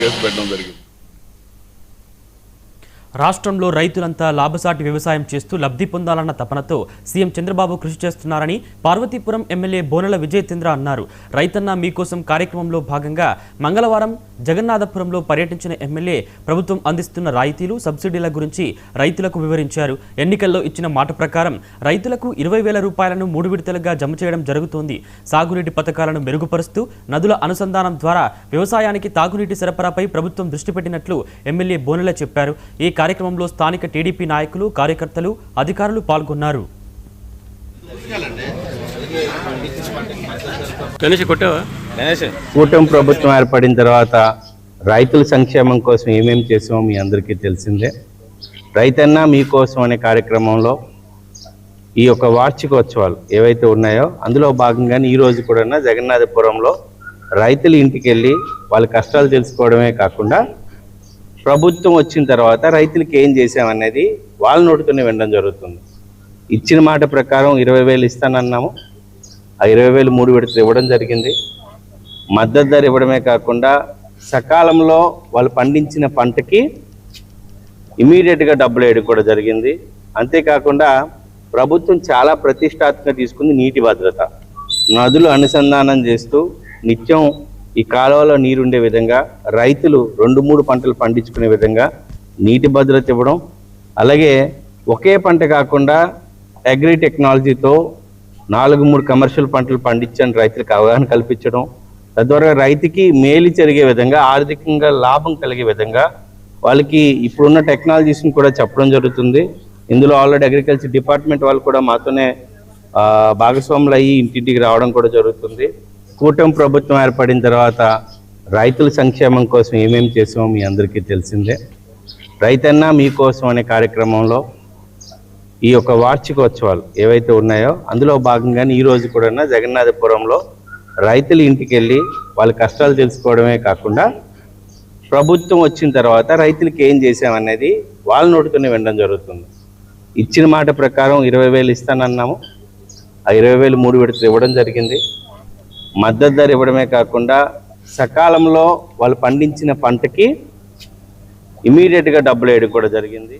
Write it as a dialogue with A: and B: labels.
A: Case పెట్టడం జరిగింది.
B: రాష్ట్రంలో రైతులంతా లాభసాటి వ్యవసాయం చేస్తూ లబ్ధి పొందాలన్న తపనతో సీఎం చంద్రబాబు కృషి చేస్తున్నారని పార్వతీపురం ఎమ్మెల్యే బోనెల విజయచంద్ర అన్నారు. రైతన్న మీకోసం కార్యక్రమంలో భాగంగా మంగళవారం జగన్నాథపురంలో పర్యటించిన ఎమ్మెల్యే ప్రభుత్వం అందిస్తున్న రాయితీలు, సబ్సిడీల గురించి రైతులకు వివరించారు. ఎన్నికల్లో ఇచ్చిన మాట ప్రకారం రైతులకు 20,000 రూపాయలను 3 విడతలుగా జమ చేయడం జరుగుతోంది. సాగునీటి పథకాలను మెరుగుపరుస్తూ నదుల అనుసంధానం ద్వారా వ్యవసాయానికి తాగునీటి సరఫరాపై ప్రభుత్వం దృష్టి పెట్టినట్లు ఎమ్మెల్యే బోనెల చెప్పారు. ఈ కార్యక్రమంలో స్థానిక టీడీపీ నాయకులు, కార్యకర్తలు, అధికారులు పాల్గొన్నారు.
C: కూటమి ప్రభుత్వం ఏర్పడిన తర్వాత రైతుల సంక్షేమం కోసం ఏమేమి చేసామో మీ అందరికీ తెలిసిందే. రైతన్న మీకోసం అనే కార్యక్రమంలో ఈ యొక్క వార్షికోత్సవాలు ఏవైతే ఉన్నాయో అందులో భాగంగానే ఈరోజు కూడా జగన్నాథపురంలో రైతుల ఇంటికి వెళ్ళి వాళ్ళ కష్టాలు తెలుసుకోవడమే కాకుండా ప్రభుత్వం వచ్చిన తర్వాత రైతులకి ఏం చేసామనేది వాళ్ళ నోటితోనే వినడం జరుగుతుంది. ఇచ్చిన మాట ప్రకారం 20,000 ఇస్తానన్నాము. ఆ 20,000 3 విడతలు ఇవ్వడం జరిగింది. మద్దతు ధర ఇవ్వడమే కాకుండా సకాలంలో వాళ్ళు పండించిన పంటకి ఇమీడియట్గా డబ్బులు వేయడం కూడా జరిగింది. అంతేకాకుండా ప్రభుత్వం చాలా ప్రతిష్టాత్మకంగా తీసుకుంది నీటి భద్రత. నదులు అనుసంధానం చేస్తూ నిత్యం ఈ కాలువలో నీరుండే విధంగా రైతులు 2-3 పంటలు పండించుకునే విధంగా నీటి భద్రత ఇవ్వడం, అలాగే ఒకే పంట కాకుండా అగ్రి టెక్నాలజీతో 4-3 కమర్షియల్ పంటలు పండించని రైతులకు అవగాహన కల్పించడం, తద్వారా రైతుకి మేలు జరిగే విధంగా, ఆర్థికంగా లాభం కలిగే విధంగా వాళ్ళకి ఇప్పుడున్న టెక్నాలజీస్ని కూడా చెప్పడం జరుగుతుంది. ఇందులో ఆల్రెడీ అగ్రికల్చర్ డిపార్ట్మెంట్ వాళ్ళు కూడా మాతోనే భాగస్వాములు అయ్యి ఇంటింటికి రావడం కూడా జరుగుతుంది. కూటమి ప్రభుత్వం ఏర్పడిన తర్వాత రైతుల సంక్షేమం కోసం ఏమేమి చేసామో మీ అందరికీ తెలిసిందే. రైతన్న మీకోసం అనే కార్యక్రమంలో ఈ యొక్క వార్షికోత్సవాలు ఏవైతే ఉన్నాయో అందులో భాగంగానే ఈరోజు కూడా జగన్నాథపురంలో రైతుల ఇంటికి వెళ్ళి వాళ్ళ కష్టాలు తెలుసుకోవడమే కాకుండా ప్రభుత్వం వచ్చిన తర్వాత రైతులకి ఏం చేసామనేది వాళ్ళ నోటితోనే వినడం జరుగుతుంది. ఇచ్చిన మాట ప్రకారం 20,000 ఇస్తానన్నాము. ఆ 20,000 3 విడతలు ఇవ్వడం జరిగింది. మద్దతు ధర ఇవ్వడమే కాకుండా సకాలంలో వాళ్ళు పండించిన పంటకి ఇమీడియట్గా డబ్బులు వేయడం కూడా జరిగింది.